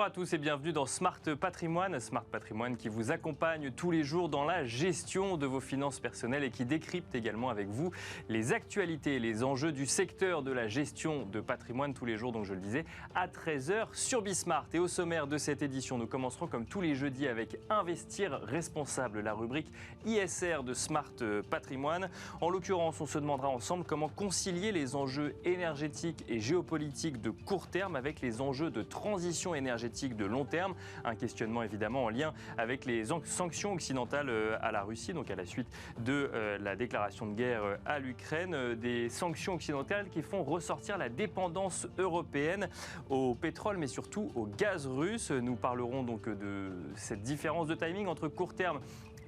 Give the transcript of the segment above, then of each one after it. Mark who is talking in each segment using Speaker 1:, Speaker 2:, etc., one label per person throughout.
Speaker 1: à tous et bienvenue dans Smart Patrimoine. Smart Patrimoine qui vous accompagne tous les jours dans la gestion de vos finances personnelles et qui décrypte également avec vous les actualités, les enjeux du secteur de la gestion de patrimoine tous les jours, donc je le disais, à 13h sur Bismart. Et au sommaire de cette édition, nous commencerons comme tous les jeudis avec Investir responsable, la rubrique ISR de Smart Patrimoine. En l'occurrence, on se demandera ensemble comment concilier les enjeux énergétiques et géopolitiques de court terme avec les enjeux de transition énergétique de long terme. Un questionnement évidemment en lien avec les sanctions occidentales à la Russie, donc à la suite de la déclaration de guerre à l'Ukraine, des sanctions occidentales qui font ressortir la dépendance européenne au pétrole mais surtout au gaz russe. Nous parlerons donc de cette différence de timing entre court terme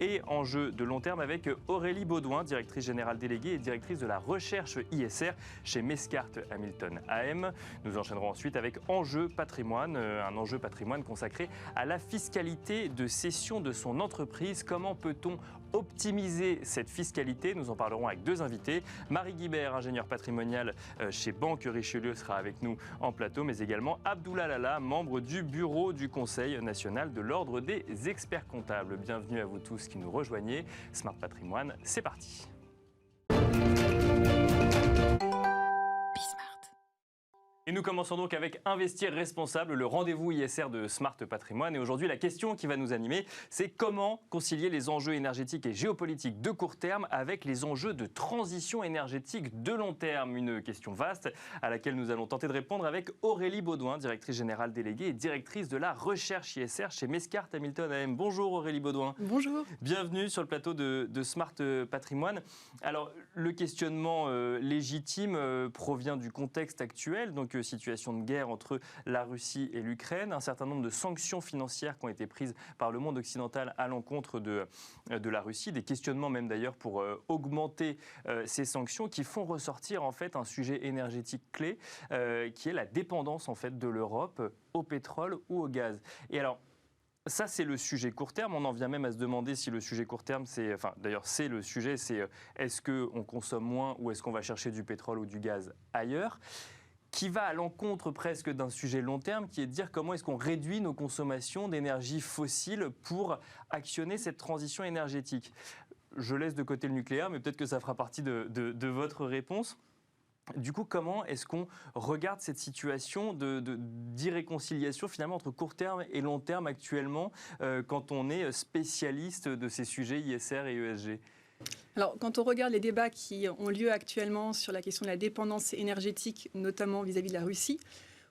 Speaker 1: et enjeux de long terme avec Aurélie Baudouin, directrice générale déléguée et directrice de la recherche ISR chez Mescart Hamilton AM. Nous enchaînerons ensuite avec Enjeu patrimoine, un enjeu patrimoine consacré à la fiscalité de cession de son entreprise. Comment peut-on optimiser cette fiscalité? Nous en parlerons avec deux invités. Marie Guibert, ingénieure patrimoniale chez Banque Richelieu, sera avec nous en plateau, mais également Abdoullah Lala, membre du bureau du Conseil national de l'Ordre des experts comptables. Bienvenue à vous tous qui nous rejoignez. Smart Patrimoine, c'est parti. Et nous commençons donc avec Investir responsable, le rendez-vous ISR de Smart Patrimoine. Et aujourd'hui, la question qui va nous animer, c'est comment concilier les enjeux énergétiques et géopolitiques de court terme avec les enjeux de transition énergétique de long terme. Une question vaste à laquelle nous allons tenter de répondre avec Aurélie Baudouin, directrice générale déléguée et directrice de la recherche ISR chez Mescart Hamilton AM. Bonjour Aurélie Baudouin.
Speaker 2: Bonjour.
Speaker 1: Bienvenue sur le plateau de Smart Patrimoine. Alors, le questionnement légitime provient du contexte actuel, donc situation de guerre entre la Russie et l'Ukraine, un certain nombre de sanctions financières qui ont été prises par le monde occidental à l'encontre de la Russie, des questionnements même d'ailleurs pour augmenter ces sanctions qui font ressortir en fait un sujet énergétique clé qui est la dépendance en fait de l'Europe au pétrole ou au gaz. Et alors, ça, c'est le sujet court terme. On en vient même à se demander si le sujet court terme, c'est le sujet, c'est est-ce qu'on consomme moins ou est-ce qu'on va chercher du pétrole ou du gaz ailleurs, qui va à l'encontre presque d'un sujet long terme, qui est de dire comment est-ce qu'on réduit nos consommations d'énergie fossile pour actionner cette transition énergétique. Je laisse de côté le nucléaire, mais peut-être que ça fera partie de votre réponse. Du coup, comment est-ce qu'on regarde cette situation d'irréconciliation finalement entre court terme et long terme actuellement quand on est spécialiste de ces sujets ISR et ESG ?
Speaker 2: Alors, quand on regarde les débats qui ont lieu actuellement sur la question de la dépendance énergétique, notamment vis-à-vis de la Russie,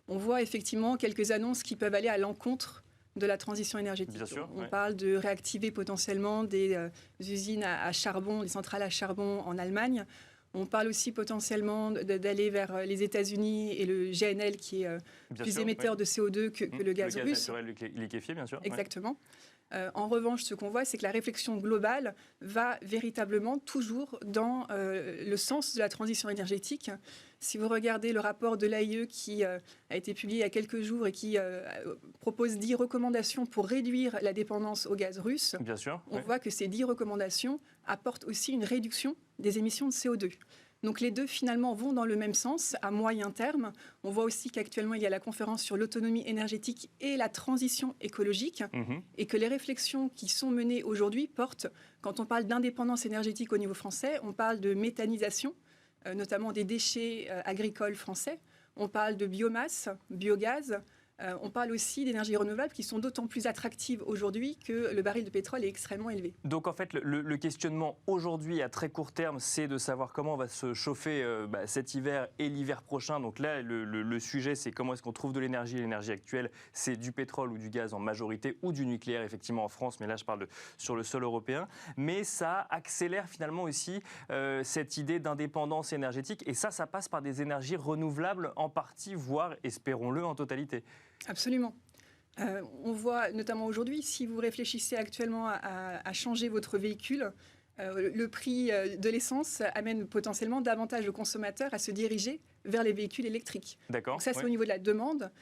Speaker 2: on voit effectivement quelques annonces qui peuvent aller à l'encontre de la transition énergétique.
Speaker 1: Bien sûr,
Speaker 2: on parle de réactiver potentiellement des usines à charbon, des centrales à charbon en Allemagne. On parle aussi potentiellement d'aller vers les États-Unis et le GNL qui est plus émetteur de CO2 que le gaz russe.
Speaker 1: Le gaz naturel liquéfié, bien sûr.
Speaker 2: Exactement. En revanche, ce qu'on voit, c'est que la réflexion globale va véritablement toujours dans le sens de la transition énergétique. Si vous regardez le rapport de l'AIE qui a été publié il y a quelques jours et qui propose 10 recommandations pour réduire la dépendance au gaz russe,
Speaker 1: bien sûr,
Speaker 2: on voit que ces 10 recommandations apportent aussi une réduction des émissions de CO2. Donc les deux, finalement, vont dans le même sens à moyen terme. On voit aussi qu'actuellement, il y a la conférence sur l'autonomie énergétique et la transition écologique, et que les réflexions qui sont menées aujourd'hui portent, quand on parle d'indépendance énergétique au niveau français, on parle de méthanisation, notamment des déchets agricoles français. On parle de biomasse, biogaz. On parle aussi d'énergies renouvelables qui sont d'autant plus attractives aujourd'hui que le baril de pétrole est extrêmement élevé.
Speaker 1: Donc en fait, le questionnement aujourd'hui à très court terme, c'est de savoir comment on va se chauffer cet hiver et l'hiver prochain. Donc là, le sujet, c'est comment est-ce qu'on trouve de l'énergie. L'énergie actuelle, c'est du pétrole ou du gaz en majorité, ou du nucléaire effectivement en France, mais là je parle sur le sol européen. Mais ça accélère finalement aussi cette idée d'indépendance énergétique. Et ça passe par des énergies renouvelables en partie, voire, espérons-le, en totalité.
Speaker 2: Absolument. On voit notamment aujourd'hui, si vous réfléchissez actuellement à changer votre véhicule, le prix de l'essence amène potentiellement davantage de consommateurs à se diriger vers les véhicules électriques.
Speaker 1: D'accord.
Speaker 2: Donc ça, c'est au niveau de la demande.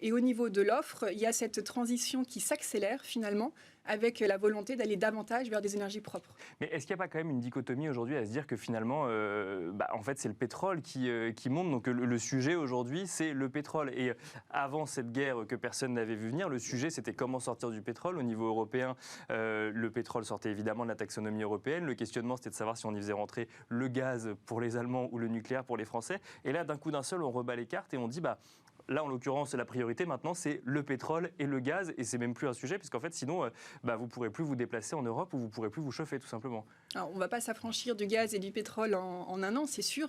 Speaker 2: Et au niveau de l'offre, il y a cette transition qui s'accélère finalement avec la volonté d'aller davantage vers des énergies propres.
Speaker 1: Mais est-ce qu'il n'y a pas quand même une dichotomie aujourd'hui à se dire que finalement, en fait, c'est le pétrole qui monte. Donc le sujet aujourd'hui, c'est le pétrole. Et avant cette guerre que personne n'avait vu venir, le sujet, c'était comment sortir du pétrole. Au niveau européen, le pétrole sortait évidemment de la taxonomie européenne. Le questionnement, c'était de savoir si on y faisait rentrer le gaz pour les Allemands ou le nucléaire pour les Français. Et là, d'un coup d'un seul, on rebat les cartes et on dit, là, en l'occurrence, la priorité maintenant, c'est le pétrole et le gaz. Et c'est même plus un sujet, puisqu'en fait, sinon, vous ne pourrez plus vous déplacer en Europe ou vous ne pourrez plus vous chauffer, tout simplement.
Speaker 2: Alors, on ne va pas s'affranchir du gaz et du pétrole en un an, c'est sûr.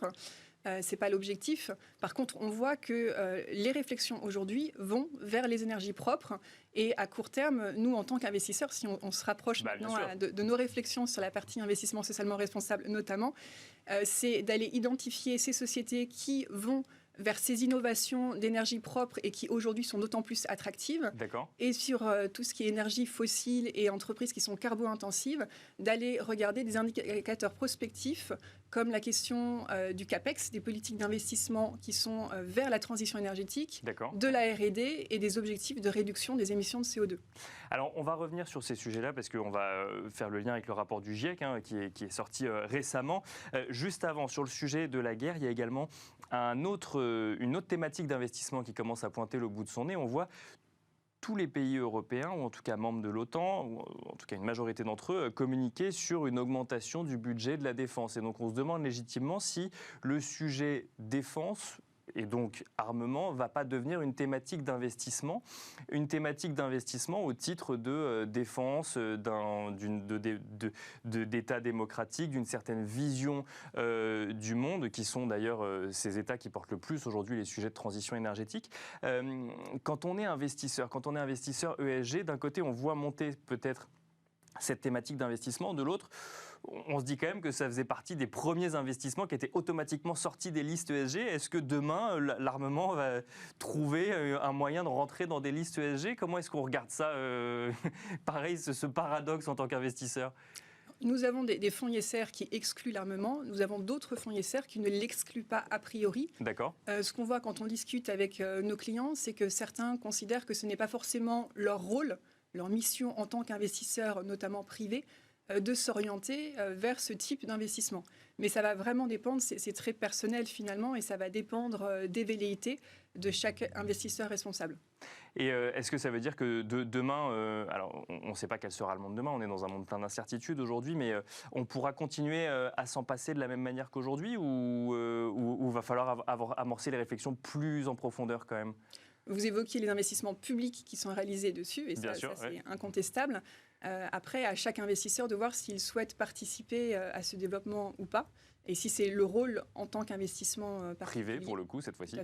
Speaker 2: Ce n'est pas l'objectif. Par contre, on voit que les réflexions aujourd'hui vont vers les énergies propres. Et à court terme, nous, en tant qu'investisseurs, si on se rapproche maintenant de nos réflexions sur la partie investissement socialement responsable notamment, c'est d'aller identifier ces sociétés qui vont vers ces innovations d'énergie propre et qui aujourd'hui sont d'autant plus attractives.
Speaker 1: D'accord.
Speaker 2: Et sur tout ce qui est énergie fossile et entreprises qui sont carbo-intensives, d'aller regarder des indicateurs prospectifs comme la question du CAPEX, des politiques d'investissement qui sont vers la transition énergétique, de la R&D et des objectifs de réduction des émissions de CO2.
Speaker 1: Alors, on va revenir sur ces sujets-là parce qu'on va faire le lien avec le rapport du GIEC qui est sorti récemment. Juste avant, sur le sujet de la guerre, il y a également une autre thématique d'investissement qui commence à pointer le bout de son nez. On voit tous les pays européens, ou en tout cas membres de l'OTAN, ou en tout cas une majorité d'entre eux, communiquer sur une augmentation du budget de la défense. Et donc on se demande légitimement si le sujet défense et donc armement, va pas devenir une thématique d'investissement au titre de défense d'États démocratiques, d'une certaine vision du monde, qui sont d'ailleurs ces États qui portent le plus aujourd'hui les sujets de transition énergétique. Quand on est investisseur ESG, d'un côté on voit monter peut-être cette thématique d'investissement, de l'autre, on se dit quand même que ça faisait partie des premiers investissements qui étaient automatiquement sortis des listes ESG. Est-ce que demain, l'armement va trouver un moyen de rentrer dans des listes ESG ? Comment est-ce qu'on regarde ça pareil, ce paradoxe en tant qu'investisseur ?
Speaker 2: Nous avons des fonds ISR qui excluent l'armement. Nous avons d'autres fonds ISR qui ne l'excluent pas a priori.
Speaker 1: D'accord.
Speaker 2: Ce qu'on voit quand on discute avec nos clients, c'est que certains considèrent que ce n'est pas forcément leur rôle, leur mission en tant qu'investisseur, notamment privé, de s'orienter vers ce type d'investissement. Mais ça va vraiment dépendre, c'est très personnel finalement, et ça va dépendre des velléités de chaque investisseur responsable.
Speaker 1: Et est-ce que ça veut dire que demain, alors on ne sait pas quel sera le monde demain, on est dans un monde plein d'incertitudes aujourd'hui, mais on pourra continuer à s'en passer de la même manière qu'aujourd'hui ou va falloir amorcer les réflexions plus en profondeur quand même ?
Speaker 2: Vous évoquiez les investissements publics qui sont réalisés dessus, et ça c'est incontestable. Après, à chaque investisseur de voir s'il souhaite participer à ce développement ou pas, et si c'est le rôle en tant qu'investissement
Speaker 1: privé pour le coup cette fois-ci.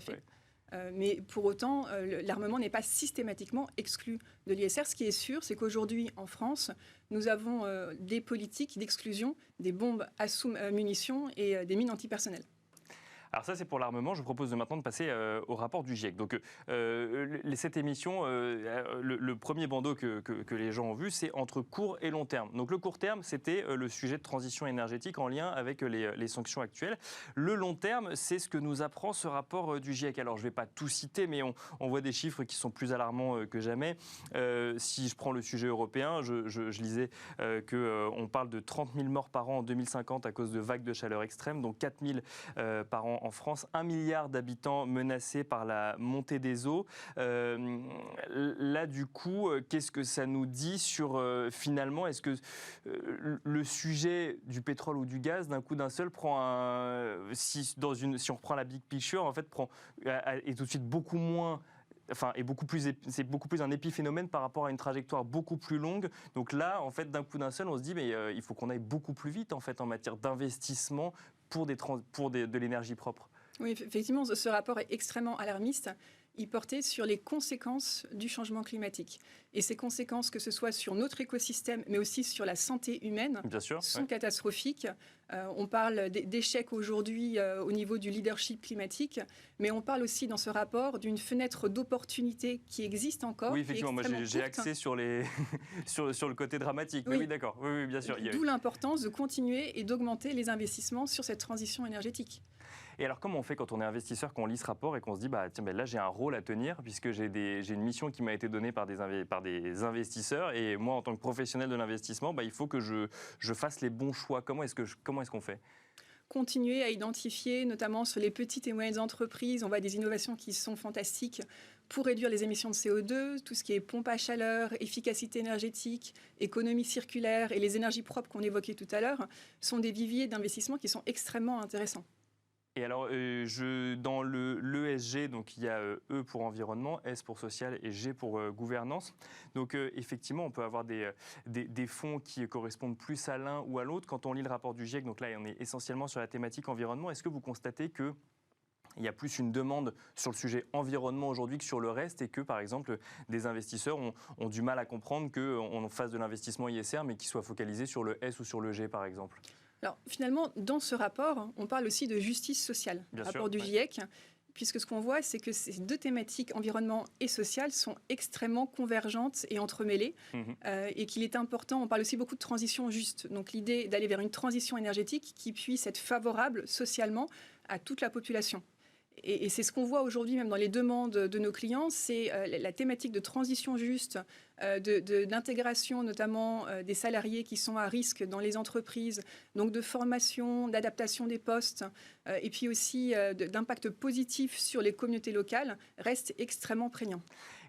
Speaker 2: Mais pour autant, l'armement n'est pas systématiquement exclu de l'ISR. Ce qui est sûr, c'est qu'aujourd'hui, en France, nous avons des politiques d'exclusion des bombes à sous-munitions et des mines antipersonnelles.
Speaker 1: Alors ça, c'est pour l'armement. Je vous propose maintenant de passer au rapport du GIEC. Donc, cette émission, le premier bandeau que les gens ont vu, c'est entre court et long terme. Donc, le court terme, c'était le sujet de transition énergétique en lien avec les sanctions actuelles. Le long terme, c'est ce que nous apprend ce rapport du GIEC. Alors, je ne vais pas tout citer, mais on voit des chiffres qui sont plus alarmants que jamais. Si je prends le sujet européen, je lisais qu'on parle de 30 000 morts par an en 2050 à cause de vagues de chaleur extrêmes, donc 4 000 par an en France, 1 milliard d'habitants menacés par la montée des eaux. Là, du coup, qu'est-ce que ça nous dit sur, finalement, est-ce que le sujet du pétrole ou du gaz, d'un coup d'un seul, si on reprend la big picture, en fait, est tout de suite beaucoup moins... c'est beaucoup plus un épiphénomène par rapport à une trajectoire beaucoup plus longue. Donc là, en fait, d'un coup d'un seul, on se dit, mais il faut qu'on aille beaucoup plus vite, en fait, en matière d'investissement pour de l'énergie propre.
Speaker 2: Oui, effectivement, ce rapport est extrêmement alarmiste. Il portait sur les conséquences du changement climatique. Et ces conséquences, que ce soit sur notre écosystème, mais aussi sur la santé humaine, sont catastrophiques. On parle d'échecs aujourd'hui au niveau du leadership climatique, mais on parle aussi dans ce rapport d'une fenêtre d'opportunité qui existe encore.
Speaker 1: Oui, effectivement, moi j'ai axé sur le côté dramatique. Oui, d'accord, oui, bien sûr.
Speaker 2: D'où l'importance de continuer et d'augmenter les investissements sur cette transition énergétique.
Speaker 1: Et alors, comment on fait quand on est investisseur, qu'on lit ce rapport et qu'on se dit, bah, tiens, là, j'ai un rôle à tenir, puisque j'ai une mission qui m'a été donnée par des investisseurs, et moi, en tant que professionnel de l'investissement, il faut que je fasse les bons choix. Comment est-ce qu'on fait ?
Speaker 2: Continuer à identifier, notamment sur les petites et moyennes entreprises, on voit des innovations qui sont fantastiques pour réduire les émissions de CO2, tout ce qui est pompe à chaleur, efficacité énergétique, économie circulaire et les énergies propres qu'on évoquait tout à l'heure, sont des viviers d'investissement qui sont extrêmement intéressants.
Speaker 1: Et alors, dans l'ESG, donc il y a E pour environnement, S pour social et G pour gouvernance. Donc effectivement, on peut avoir des fonds qui correspondent plus à l'un ou à l'autre. Quand on lit le rapport du GIEC, donc là on est essentiellement sur la thématique environnement, est-ce que vous constatez que il y a plus une demande sur le sujet environnement aujourd'hui que sur le reste et que, par exemple, des investisseurs ont du mal à comprendre qu'on fasse de l'investissement ISR, mais qu'il soit focalisé sur le S ou sur le G, par exemple ?
Speaker 2: Alors, finalement, dans ce rapport, on parle aussi de justice sociale,
Speaker 1: Bien
Speaker 2: rapport
Speaker 1: sûr,
Speaker 2: du GIEC, puisque ce qu'on voit, c'est que ces deux thématiques, environnement et social, sont extrêmement convergentes et entremêlées, et qu'il est important, on parle aussi beaucoup de transition juste, donc l'idée d'aller vers une transition énergétique qui puisse être favorable socialement à toute la population. Et c'est ce qu'on voit aujourd'hui même dans les demandes de nos clients, c'est la thématique de transition juste, d'intégration notamment des salariés qui sont à risque dans les entreprises, donc de formation, d'adaptation des postes, et puis aussi d'impact positif sur les communautés locales, reste extrêmement prégnant.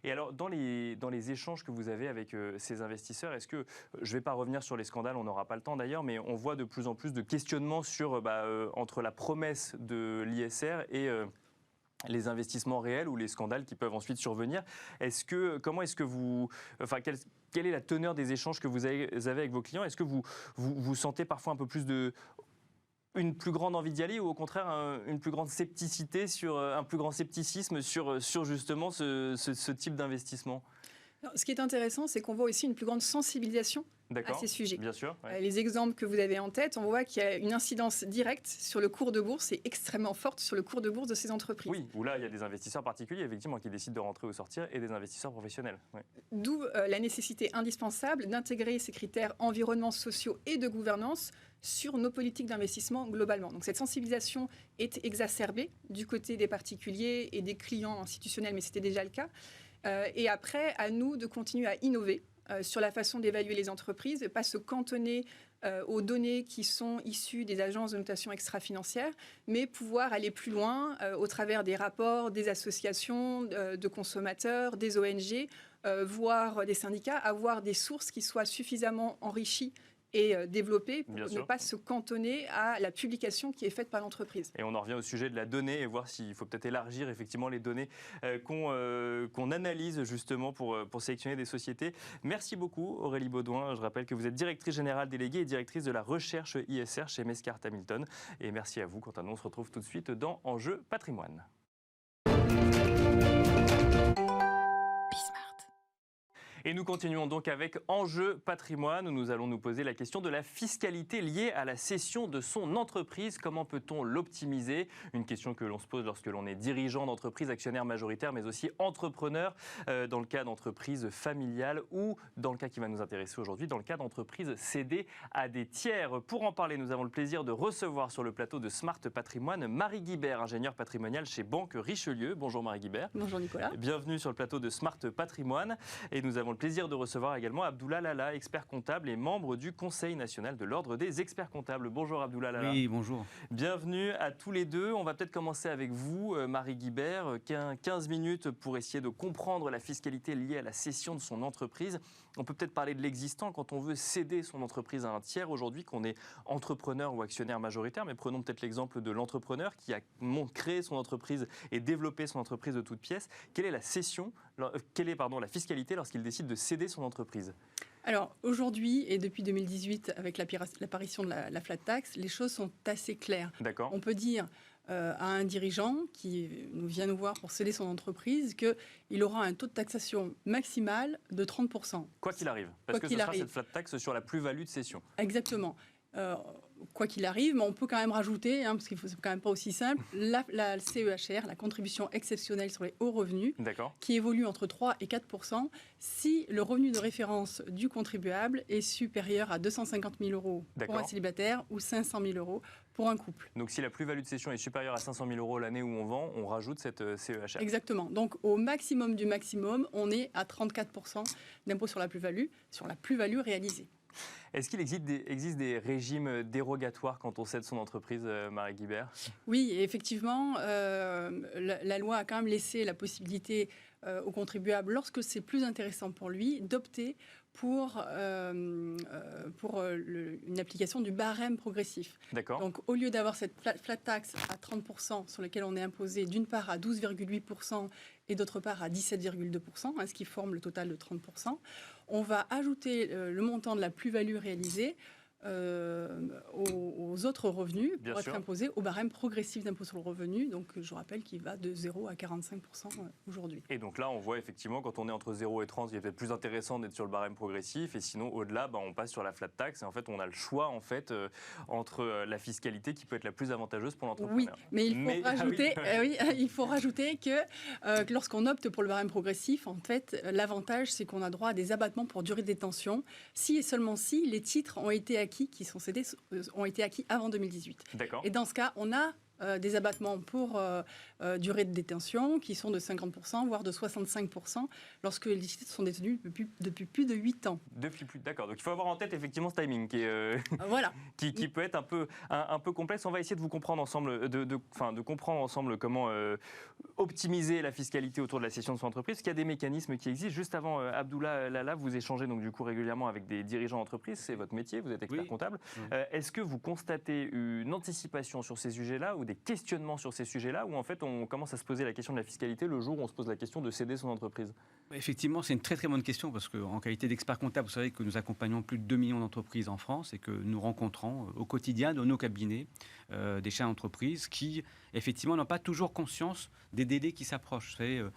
Speaker 1: Et alors, dans les échanges que vous avez avec ces investisseurs, est-ce que, je ne vais pas revenir sur les scandales, on n'aura pas le temps d'ailleurs, mais on voit de plus en plus de questionnements sur, entre la promesse de l'ISR et les investissements réels ou les scandales qui peuvent ensuite survenir. Quelle est la teneur des échanges que vous avez avec vos clients ? Est-ce que vous sentez parfois un peu plus une plus grande envie d'y aller ou au contraire une plus grande scepticité un plus grand scepticisme sur justement ce type d'investissement ?
Speaker 2: Alors, ce qui est intéressant, c'est qu'on voit aussi une plus grande sensibilisation à ces sujets.
Speaker 1: Bien sûr. Ouais.
Speaker 2: Les exemples que vous avez en tête, on voit qu'il y a une incidence directe sur le cours de bourse et extrêmement forte sur le cours de bourse de ces entreprises.
Speaker 1: Oui, où là, il y a des investisseurs particuliers, effectivement, qui décident de rentrer ou sortir, et des investisseurs professionnels. Ouais.
Speaker 2: D'où la nécessité indispensable d'intégrer ces critères environnementaux, sociaux et de gouvernance sur nos politiques d'investissement globalement. Donc cette sensibilisation est exacerbée du côté des particuliers et des clients institutionnels, mais c'était déjà le cas. Et après, à nous de continuer à innover sur la façon d'évaluer les entreprises, et pas se cantonner aux données qui sont issues des agences de notation extra-financière, mais pouvoir aller plus loin au travers des rapports, des associations de consommateurs, des ONG, voire des syndicats, avoir des sources qui soient suffisamment enrichies et développer pour ne pas se cantonner à la publication qui est faite par l'entreprise.
Speaker 1: Et on en revient au sujet de la donnée et voir s'il faut peut-être élargir effectivement les données qu'on analyse justement pour sélectionner des sociétés. Merci beaucoup Aurélie Baudouin. Je rappelle que vous êtes directrice générale déléguée et directrice de la recherche ISR chez Mescart Hamilton. Et merci à vous. Quant à nous, on se retrouve tout de suite dans Enjeu Patrimoine. Et nous continuons donc avec Enjeu Patrimoine, où nous allons nous poser la question de la fiscalité liée à la cession de son entreprise. Comment peut-on l'optimiser ? Une question que l'on se pose lorsque l'on est dirigeant d'entreprise, actionnaire majoritaire, mais aussi entrepreneur, dans le cas d'entreprise familiale ou, dans le cas qui va nous intéresser aujourd'hui, dans le cas d'entreprise cédée à des tiers. Pour en parler, nous avons le plaisir de recevoir sur le plateau de Smart Patrimoine Marie Guibert, ingénieure patrimoniale chez Banque Richelieu. Bonjour Marie Guibert.
Speaker 2: Bonjour Nicolas.
Speaker 1: Bienvenue sur le plateau de Smart Patrimoine. Et nous avons le plaisir de recevoir également Abdoullah Lala, expert comptable et membre du Conseil national de l'Ordre des experts comptables. Bonjour Abdoullah Lala.
Speaker 3: Oui, bonjour.
Speaker 1: Bienvenue à tous les deux. On va peut-être commencer avec vous, Marie Guibert. 15 minutes pour essayer de comprendre la fiscalité liée à la cession de son entreprise. On peut peut-être parler de l'existant quand on veut céder son entreprise à un tiers aujourd'hui, qu'on est entrepreneur ou actionnaire majoritaire. Mais prenons peut-être l'exemple de l'entrepreneur qui a créé son entreprise et développé son entreprise de toutes pièces. Quelle est la la fiscalité lorsqu'il décide de céder son entreprise ?
Speaker 4: Alors aujourd'hui et depuis 2018, avec l'apparition de la flat tax, les choses sont assez claires.
Speaker 1: D'accord.
Speaker 4: On peut dire à un dirigeant qui vient nous voir pour céder son entreprise qu'il aura un taux de taxation maximal de 30%.
Speaker 1: Quoi qu'il arrive, parce que ce sera cette flat tax sur la plus-value de cession.
Speaker 4: Exactement. quoi qu'il arrive, mais on peut quand même rajouter, parce qu'il c'est quand même pas aussi simple, la CEHR, la contribution exceptionnelle sur les hauts revenus, qui évolue entre 3 et 4% si le revenu de référence du contribuable est supérieur à 250 000 euros pour un célibataire ou 500 000 euros pour un couple.
Speaker 1: Donc si la plus-value de cession est supérieure à 500 000 euros l'année où on vend, on rajoute cette CEHR.
Speaker 4: Exactement. Donc au maximum du maximum, on est à 34% d'impôt sur la plus-value réalisée.
Speaker 1: Est-ce qu'il existe des régimes dérogatoires quand on cède son entreprise, Marie Guibert ?
Speaker 4: Oui, effectivement, la loi a quand même laissé la possibilité au contribuable, lorsque c'est plus intéressant pour lui, d'opter pour une application du barème progressif.
Speaker 1: D'accord.
Speaker 4: Donc, au lieu d'avoir cette flat tax à 30% sur laquelle on est imposé d'une part à 12,8% et d'autre part à 17,2%, ce qui forme le total de 30%, on va ajouter le montant de la plus-value réalisée aux autres revenus pour être imposé au barème progressif d'impôt sur le revenu. Donc, je rappelle qu'il va de 0 à 45% aujourd'hui.
Speaker 1: Et donc là, on voit effectivement, quand on est entre 0 et 30, il est peut-être plus intéressant d'être sur le barème progressif. Et sinon, au-delà, on passe sur la flat tax. Et en fait, on a le choix entre la fiscalité qui peut être la plus avantageuse pour l'entrepreneur.
Speaker 4: Oui, mais il faut rajouter que lorsqu'on opte pour le barème progressif, en fait, l'avantage, c'est qu'on a droit à des abattements pour durée de détention, si et seulement si les titres ont été acquis qui sont cédés ont été acquis avant 2018.
Speaker 1: D'accord.
Speaker 4: Et dans ce cas, on a des abattements pour durée de détention qui sont de 50%, voire de 65%, lorsque les titres sont détenus depuis plus de 8 ans.
Speaker 1: D'accord. Donc il faut avoir en tête effectivement ce timing qui peut être un peu complexe. On va essayer de vous comprendre ensemble, de comprendre ensemble comment optimiser la fiscalité autour de la cession de son entreprise. Il y a des mécanismes qui existent. Juste avant, Abdoulaye Lala, vous échangez donc du coup régulièrement avec des dirigeants d'entreprise. C'est votre métier, vous êtes expert comptable. Est-ce que vous constatez une anticipation sur ces sujets-là ou des questionnements sur ces sujets-là, où en fait on commence à se poser la question de la fiscalité le jour où on se pose la question de céder son entreprise ?
Speaker 3: Effectivement, c'est une très très bonne question parce qu'en qualité d'expert comptable, vous savez que nous accompagnons plus de 2 millions d'entreprises en France et que nous rencontrons au quotidien dans nos cabinets des chefs d'entreprise qui effectivement n'ont pas toujours conscience des délais qui s'approchent. Vous savez,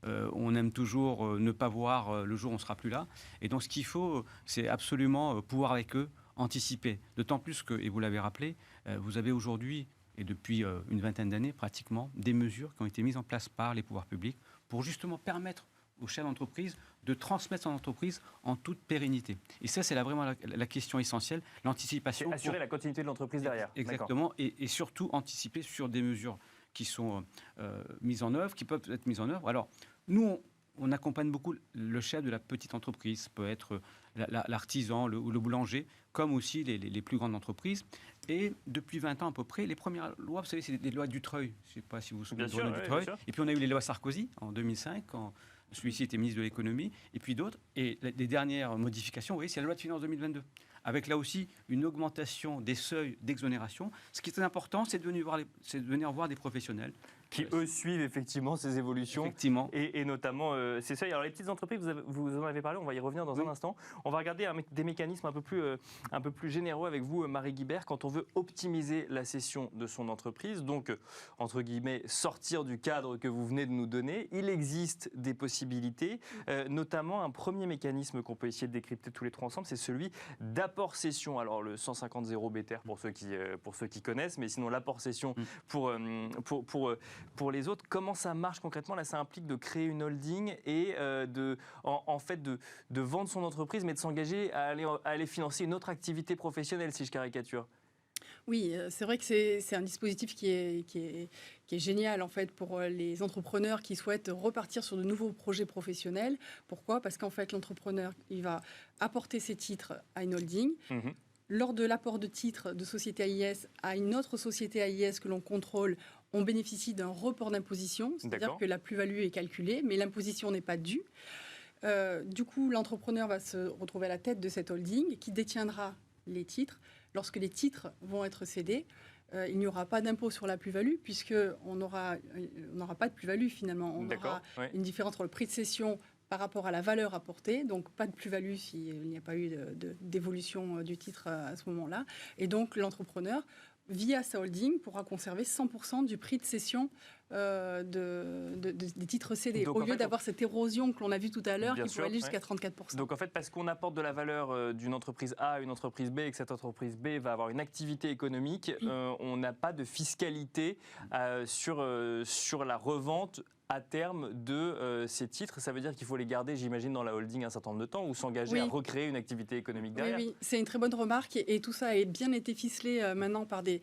Speaker 3: on aime toujours ne pas voir le jour où on ne sera plus là. Et donc ce qu'il faut, c'est absolument pouvoir avec eux anticiper. D'autant plus que, et vous l'avez rappelé, vous avez aujourd'hui et depuis une vingtaine d'années pratiquement, des mesures qui ont été mises en place par les pouvoirs publics pour justement permettre aux chefs d'entreprise de transmettre son entreprise en toute pérennité. Et ça, c'est vraiment la question essentielle, l'anticipation.
Speaker 1: C'est assurer la continuité de l'entreprise derrière.
Speaker 3: Exactement, et surtout anticiper sur des mesures qui sont mises en œuvre, qui peuvent être mises en œuvre. Alors, nous, on accompagne beaucoup le chef de la petite entreprise, peut être l'artisan, le boulanger, comme aussi les plus grandes entreprises. Et depuis 20 ans à peu près, les premières lois, vous savez, c'est les lois Dutreil. Je ne sais pas si vous vous souvenez des lois Dutreil. Et puis on a eu les lois Sarkozy en 2005, quand celui-ci était ministre de l'économie, et puis d'autres. Et les dernières modifications, vous voyez, c'est la loi de finances 2022. Avec là aussi une augmentation des seuils d'exonération. Ce qui est très important, c'est de venir voir des professionnels.
Speaker 1: Qui, eux, suivent effectivement ces évolutions.
Speaker 3: Effectivement.
Speaker 1: Et notamment ces seuils. Alors, les petites entreprises, vous en avez parlé, on va y revenir dans un instant. On va regarder des mécanismes un peu plus généraux avec vous, Marie Guibert, quand on veut optimiser la cession de son entreprise. Donc, entre guillemets, sortir du cadre que vous venez de nous donner. Il existe des possibilités, notamment un premier mécanisme qu'on peut essayer de décrypter tous les trois ensemble, c'est celui d'apport-cession. Alors, le 150-0 BTR pour ceux qui connaissent, mais sinon, l'apport-cession pour les autres. Comment ça marche concrètement ? Là, ça implique de créer une holding et de vendre son entreprise, mais de s'engager à aller financer une autre activité professionnelle, si je caricature.
Speaker 4: Oui, c'est vrai que c'est un dispositif qui est génial en fait pour les entrepreneurs qui souhaitent repartir sur de nouveaux projets professionnels. Pourquoi ? Parce qu'en fait, l'entrepreneur, il va apporter ses titres à une holding. Lors de l'apport de titres de société AIS à une autre société AIS que l'on contrôle, on bénéficie d'un report d'imposition, c'est-à-dire que la plus-value est calculée, mais l'imposition n'est pas due. Du coup, l'entrepreneur va se retrouver à la tête de cette holding qui détiendra les titres. Lorsque les titres vont être cédés, il n'y aura pas d'impôt sur la plus-value puisqu'on n'aura pas de plus-value finalement. On aura une différence entre le prix de cession par rapport à la valeur apportée, donc pas de plus-value s'il n'y a pas eu d'évolution du titre à ce moment-là. Et donc l'entrepreneur, via sa holding, pourra conserver 100% du prix de cession des titres cédés,
Speaker 1: Donc,
Speaker 4: au
Speaker 1: en
Speaker 4: lieu
Speaker 1: fait,
Speaker 4: d'avoir cette érosion que l'on a vue tout à l'heure,
Speaker 1: Bien
Speaker 4: qui
Speaker 1: sûr,
Speaker 4: pourrait aller
Speaker 1: ouais.
Speaker 4: jusqu'à 34%.
Speaker 1: Donc en fait, parce qu'on apporte de la valeur d'une entreprise A à une entreprise B et que cette entreprise B va avoir une activité économique, on n'a pas de fiscalité sur la revente à terme de ces titres. Ça veut dire qu'il faut les garder, j'imagine, dans la holding un certain nombre de temps ou s'engager à recréer une activité économique derrière.
Speaker 4: Oui, c'est une très bonne remarque et tout ça a bien été ficelé maintenant par des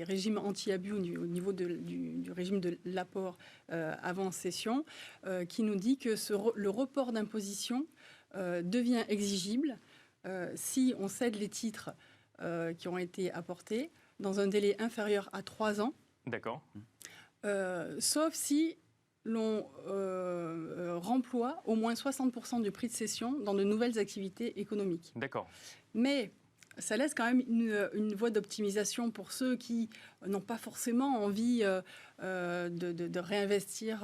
Speaker 4: régimes anti-abus au niveau du régime de l'apport avant cession qui nous dit que le report d'imposition devient exigible si on cède les titres qui ont été apportés dans un délai inférieur à 3 ans.
Speaker 1: D'accord.
Speaker 4: Sauf si l'on remploie au moins 60% du prix de cession dans de nouvelles activités économiques.
Speaker 1: D'accord.
Speaker 4: Mais ça laisse quand même une voie d'optimisation pour ceux qui n'ont pas forcément envie de réinvestir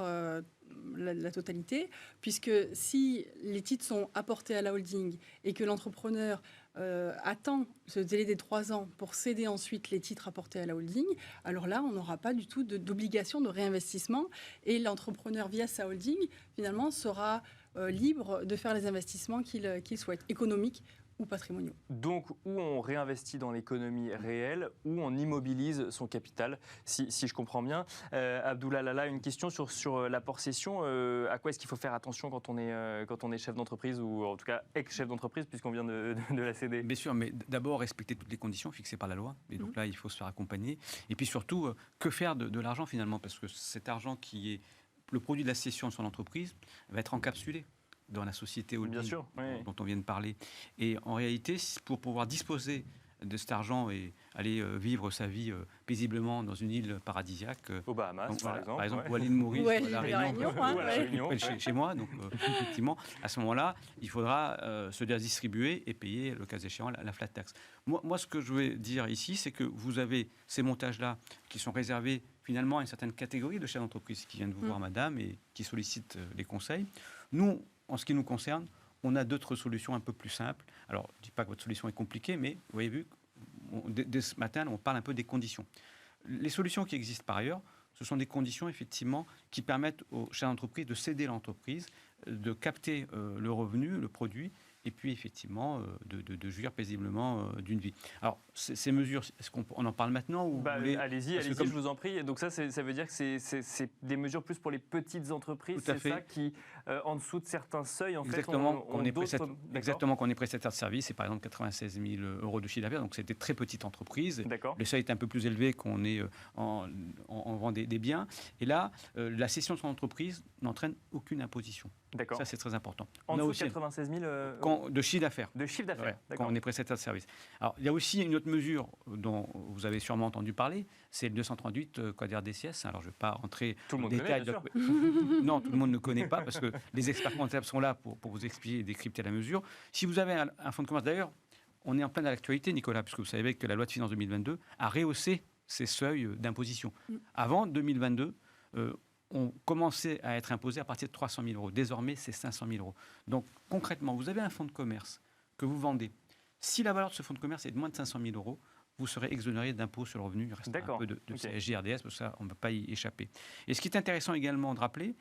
Speaker 4: la totalité, puisque si les titres sont apportés à la holding et que l'entrepreneur attend ce délai des 3 ans pour céder ensuite les titres apportés à la holding, alors là, on n'aura pas du tout d'obligation de réinvestissement et l'entrepreneur, via sa holding, finalement, sera libre de faire les investissements qu'il souhaite, économiques ou patrimoniaux.
Speaker 1: Donc, où on réinvestit dans l'économie réelle, où on immobilise son capital, si je comprends bien. Abdoulaye Lala, une question sur l'apport cession. À quoi est-ce qu'il faut faire attention quand on est chef d'entreprise, ou en tout cas ex-chef d'entreprise, puisqu'on vient de la céder?
Speaker 3: Bien sûr, mais d'abord respecter toutes les conditions fixées par la loi. Et donc là, il faut se faire accompagner. Et puis surtout, que faire de l'argent finalement? Parce que cet argent qui est le produit de la cession de son entreprise va être encapsulé dans la société holding
Speaker 1: Bien sûr, oui.
Speaker 3: dont on vient de parler. Et en réalité, pour pouvoir disposer de cet argent et aller vivre sa vie paisiblement dans une île paradisiaque,
Speaker 1: aux Bahamas,
Speaker 3: donc,
Speaker 1: par exemple,
Speaker 3: ou à l'île Maurice,
Speaker 4: Ouais,
Speaker 3: ou à la
Speaker 4: l'île
Speaker 3: Réunion,
Speaker 4: Réunion, hein,
Speaker 1: ou à la Réunion,
Speaker 3: chez moi. Donc, effectivement, à ce moment-là, il faudra se distribuer et payer, le cas échéant, la flat tax. Moi, ce que je veux dire ici, c'est que vous avez ces montages-là qui sont réservés finalement à une certaine catégorie de chefs d'entreprise qui viennent vous voir, madame, et qui sollicitent les conseils. Nous, en ce qui nous concerne, on a d'autres solutions un peu plus simples. Alors, je ne dis pas que votre solution est compliquée, mais vous avez vu, dès ce matin, on parle un peu des conditions. Les solutions qui existent par ailleurs, ce sont des conditions, effectivement, qui permettent aux chefs d'entreprise de céder l'entreprise, de capter le revenu, le produit, et puis, effectivement, de jouir paisiblement d'une vie. Alors, ces mesures, est-ce qu'on en parle maintenant ou
Speaker 1: Allez-y, je vous en prie. Et donc ça veut dire que c'est des mesures plus pour les petites entreprises, c'est ça, qui, en dessous de certains seuils, en
Speaker 3: exactement,
Speaker 1: fait, ont d'autres...
Speaker 3: Exactement, qu'on est prestataire de service, c'est par exemple 96 000 € de chiffre d'affaires, donc c'est des très petites entreprises.
Speaker 1: D'accord.
Speaker 3: Le seuil est un peu plus élevé qu'on est en vend des biens. Et là, la cession de son entreprise n'entraîne aucune imposition.
Speaker 1: D'accord.
Speaker 3: Ça, c'est très important.
Speaker 1: En dessous de 96 000
Speaker 3: de chiffre d'affaires.
Speaker 1: De chiffre d'affaires,
Speaker 3: quand on est prestataire de service. Alors, il y a aussi une autre mesure dont vous avez sûrement entendu parler, c'est le 238 Quader DCS. Alors, je ne vais pas rentrer
Speaker 1: dans le
Speaker 3: détail.
Speaker 1: Bien sûr.
Speaker 3: Non, tout le monde ne connaît pas, parce que les experts comptables sont là pour vous expliquer et décrypter la mesure. Si vous avez un fonds de commerce, d'ailleurs, on est en plein dans l'actualité, Nicolas, puisque vous savez que la loi de finances 2022 a rehaussé ces seuils d'imposition. Avant 2022, on commençait à être imposé à partir de 300 000 €. Désormais, c'est 500 000 €. Donc, concrètement, vous avez un fonds de commerce que vous vendez. Si la valeur de ce fonds de commerce est de moins de 500 000 €, vous serez exonéré d'impôt sur le revenu. Il reste un peu de CSG, RDS, parce que ça, on ne peut pas y échapper. Et ce qui est intéressant également de rappeler,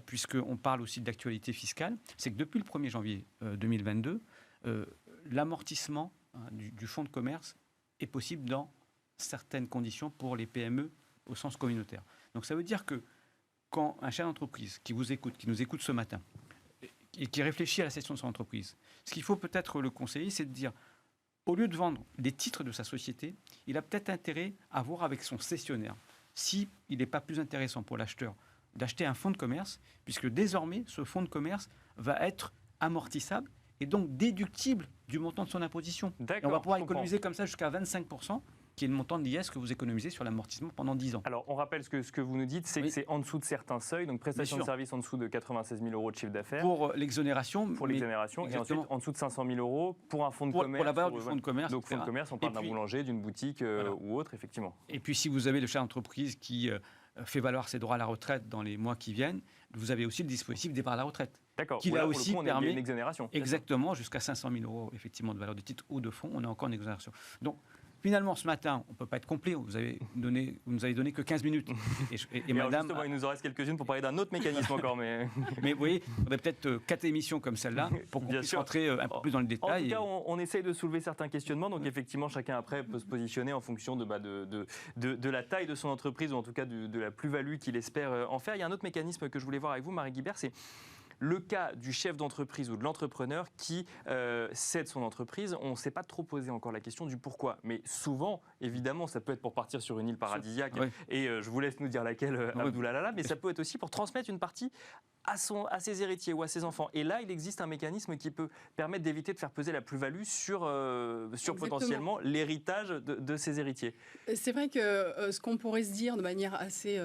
Speaker 3: puisqu'on parle aussi de l'actualité fiscale, c'est que depuis le 1er janvier 2022, l'amortissement du fonds de commerce est possible dans certaines conditions pour les PME au sens communautaire. Donc, ça veut dire que quand un chef d'entreprise qui nous écoute ce matin, et qui réfléchit à la cession de son entreprise, ce qu'il faut peut-être le conseiller, c'est de dire, au lieu de vendre des titres de sa société, il a peut-être intérêt à voir avec son cessionnaire s'il n'est pas plus intéressant pour l'acheteur d'acheter un fonds de commerce, puisque désormais, ce fonds de commerce va être amortissable et donc déductible du montant de son imposition. Et on va pouvoir économiser comme ça jusqu'à 25%. Qui est le montant de l'IS que vous économisez sur l'amortissement pendant 10 ans.
Speaker 1: Alors, on rappelle ce que vous nous dites, c'est que c'est en dessous de certains seuils, donc prestation de service en dessous de 96 000 € de chiffre d'affaires.
Speaker 3: Pour l'exonération.
Speaker 1: Pour l'exonération, et ensuite en dessous de 500 000 € pour un fonds de commerce.
Speaker 3: Pour la valeur du fonds de commerce.
Speaker 1: Donc, fonds de commerce, on parle d'un boulanger, d'une boutique ou autre, effectivement.
Speaker 3: Et puis, si vous avez le chef d'entreprise qui fait valoir ses droits à la retraite dans les mois qui viennent, vous avez aussi le dispositif départ à la retraite.
Speaker 1: D'accord.
Speaker 3: Qui là aussi permet
Speaker 1: une exonération.
Speaker 3: Exactement, jusqu'à 500 000 € effectivement de valeur de titre ou de fonds, on a encore une exonération. Donc, Finalement, ce matin, on ne peut pas être complet. Vous nous avez donné que 15 minutes.
Speaker 1: Et madame, justement, il nous en reste quelques-unes pour parler d'un autre mécanisme encore. Mais
Speaker 3: vous voyez, on aurait peut-être 4 émissions comme celle-là pour qu'on puisse rentrer un peu plus dans le détail.
Speaker 1: En tout cas, on essaye de soulever certains questionnements. Donc effectivement, chacun après peut se positionner en fonction de la taille de son entreprise ou en tout cas de la plus-value qu'il espère en faire. Il y a un autre mécanisme que je voulais voir avec vous, Marie Guibert, c'est le cas du chef d'entreprise ou de l'entrepreneur qui cède son entreprise. On ne s'est pas trop posé encore la question du pourquoi. Mais souvent, évidemment, ça peut être pour partir sur une île paradisiaque. Oui. Et je vous laisse nous dire laquelle, Abdoulalala. Mais ça peut être aussi pour transmettre une partie à ses héritiers ou à ses enfants. Et là, il existe un mécanisme qui peut permettre d'éviter de faire peser la plus-value sur potentiellement l'héritage de ses héritiers.
Speaker 4: C'est vrai que ce qu'on pourrait se dire de manière assez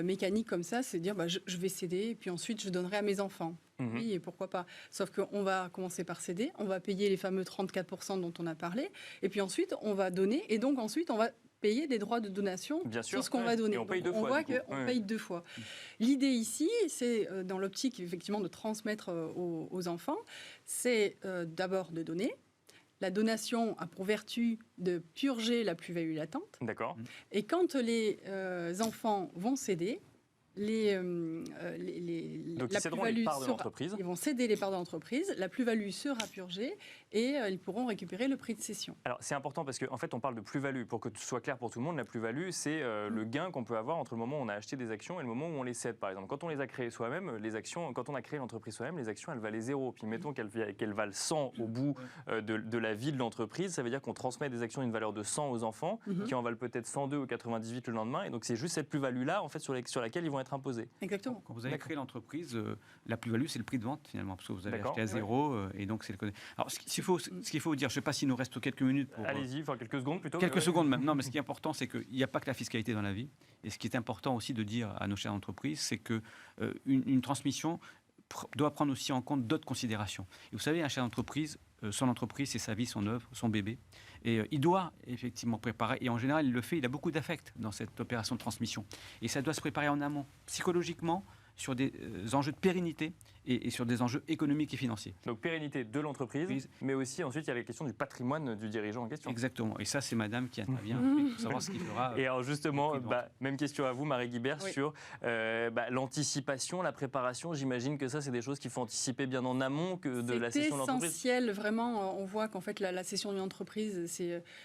Speaker 4: mécanique comme ça, c'est dire je vais céder et puis ensuite je donnerai à mes enfants. Oui, et pourquoi pas. Sauf qu'on va commencer par céder, on va payer les fameux 34% dont on a parlé, et puis ensuite on va donner, et donc ensuite on va payer des droits de donation sur ce qu'on va donner.
Speaker 1: Et on paye deux
Speaker 4: fois. On voit qu'on paye 2 fois. L'idée ici, c'est dans l'optique effectivement de transmettre aux enfants, c'est d'abord de donner. La donation a pour vertu de purger la plus-value latente.
Speaker 1: D'accord.
Speaker 4: Et quand les enfants vont céder,
Speaker 1: donc ils céderont les parts de l'entreprise.
Speaker 4: Ils vont céder les parts de l'entreprise, la plus-value sera purgée et ils pourront récupérer le prix de cession.
Speaker 1: Alors c'est important parce qu'en fait on parle de plus-value. Pour que ce soit clair pour tout le monde, la plus-value c'est le gain qu'on peut avoir entre le moment où on a acheté des actions et le moment où on les cède. Par exemple, quand on les a créées soi-même, les actions, quand on a créé l'entreprise soi-même, les actions elles valaient 0. Puis mettons qu'elles valent 100 au bout de la vie de l'entreprise, ça veut dire qu'on transmet des actions d'une valeur de 100 aux enfants qui en valent peut-être 102 ou 98 le lendemain. Et donc c'est juste cette plus-value-là en fait, sur laquelle ils vont être imposés.
Speaker 4: Exactement.
Speaker 3: Quand vous avez créé l'entreprise, la plus-value, c'est le prix de vente finalement, parce que vous avez acheté à 0, et donc c'est le. Alors, ce qu'il faut dire, je ne sais pas s'il nous reste quelques minutes.
Speaker 1: Allez-y, enfin quelques secondes plutôt.
Speaker 3: Quelques secondes même. Non, mais ce qui est important, c'est qu'il n'y a pas que la fiscalité dans la vie. Et ce qui est important aussi de dire à nos chefs d'entreprise, c'est qu'une transmission doit prendre aussi en compte d'autres considérations. Et vous savez, un chef d'entreprise, son entreprise, c'est sa vie, son œuvre, son bébé. Et il doit effectivement préparer, et en général, il le fait, il a beaucoup d'affect dans cette opération de transmission. Et ça doit se préparer en amont, psychologiquement, sur des enjeux de pérennité et sur des enjeux économiques et financiers.
Speaker 1: Donc pérennité de l'entreprise, mais aussi ensuite il y a la question du patrimoine du dirigeant en question.
Speaker 3: Exactement, et ça c'est madame qui intervient pour savoir ce qu'il fera.
Speaker 1: Et alors justement, même question à vous Marie Guibert sur l'anticipation, la préparation. J'imagine que ça c'est des choses qu'il faut anticiper bien en amont que de la cession de l'entreprise.
Speaker 4: C'est essentiel, vraiment, on voit qu'en fait la cession d'une entreprise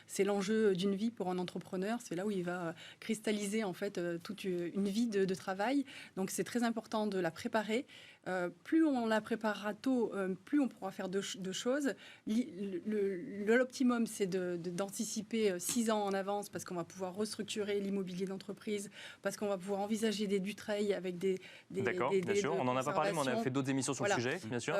Speaker 4: c'est l'enjeu d'une vie pour un entrepreneur, c'est là où il va cristalliser en fait toute une vie de travail, donc c'est très important de la préparer. Plus on la préparera tôt, plus on pourra faire de choses. L'optimum, c'est d'anticiper 6 ans en avance parce qu'on va pouvoir restructurer l'immobilier d'entreprise, parce qu'on va pouvoir envisager des Dutreil avec des
Speaker 1: D'accord, bien sûr. On n'en a pas parlé, mais on a fait d'autres émissions sur le sujet, bien sûr.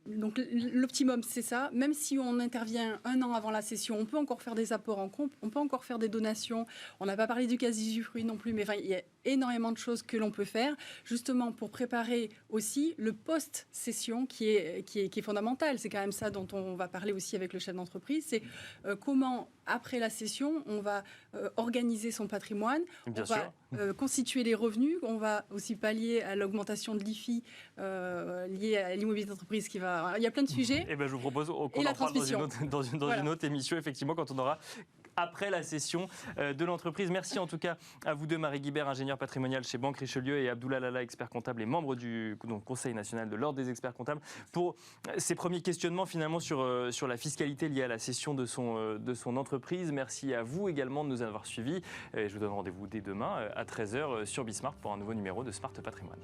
Speaker 4: Donc l'optimum, c'est ça. Même si on intervient 1 an avant la cession, on peut encore faire des apports en compte, on peut encore faire des donations. On n'a pas parlé du quasi-usufruit non plus, mais il y a énormément de choses que l'on peut faire, justement pour préparer aussi le post-cession qui est fondamental. C'est quand même ça dont on va parler aussi avec le chef d'entreprise. C'est comment, après la cession, on va organiser son patrimoine,
Speaker 1: bien
Speaker 4: on
Speaker 1: sûr.
Speaker 4: va constituer les revenus, on va aussi pallier à l'augmentation de l'IFI liée à l'immobilier d'entreprise qui va... Il y a plein de sujets.
Speaker 1: Et je vous propose qu'on en parle dans une autre émission, effectivement, quand on aura après la cession de l'entreprise. Merci en tout cas à vous deux, Marie Guibert, ingénieure patrimoniale chez Banque Richelieu, et Abdoulalala, expert comptable et membre du Conseil national de l'Ordre des experts comptables, pour ces premiers questionnements finalement sur la fiscalité liée à la cession de son entreprise. Merci à vous également de nous avoir suivis. Et je vous donne rendez-vous dès demain à 13h sur Bismart pour un nouveau numéro de Smart Patrimoine.